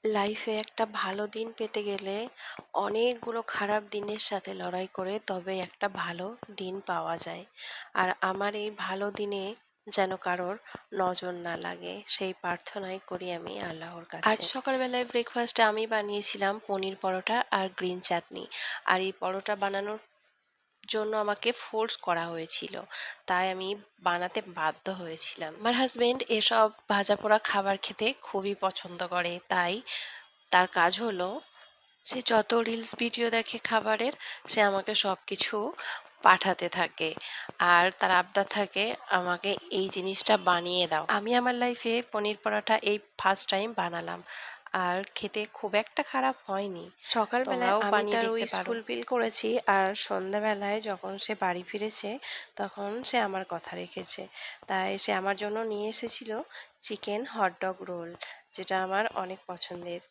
লাইফে একটা ভালো দিন পেতে গেলে অনেকগুলো খারাপ দিনের সাথে লড়াই করে তবে একটা ভালো দিন পাওয়া যায়। আর আমার এই ভালো দিনে যেন কারোর নজর না লাগে সেই প্রার্থনাই করি আমি আল্লাহর কাছে। আজ সকালবেলায় ব্রেকফাস্টে আমি বানিয়েছিলাম পনির পরোটা আর গ্রিন চাটনি। আর এই পরোটা বানানোর জন্য আমাকে ফোর্স করা হয়েছিল, তাই আমি বানাতে বাধ্য হয়েছিলাম। আমার হাজবেন্ড এসব ভাজা পোড়া খাবার খেতে খুবই পছন্দ করে, তাই তার কাজ হলো সে যত রিলস ভিডিও দেখে খাবারের, সে আমাকে সবকিছু পাঠাতে থাকে। আর তার আবদার থাকে আমাকে এই জিনিসটা বানিয়ে দাও। আমি আমার লাইফে পনির পরোটা এই ফার্স্ট টাইম বানালাম, আর খেতে খুব একটা খারাপ হয়নি। সকালবেলায় তোমরাও আমি বানিয়ে তার ওই দেখতে পারো। স্কুল বিল করেছি, আর সন্ধ্যাবেলায় যখন সে বাড়ি ফিরেছে তখন সে আমার কথা রেখেছে, তাই সে আমার জন্য নিয়ে এসেছিল চিকেন হটডগ রোল, যেটা আমার অনেক পছন্দের।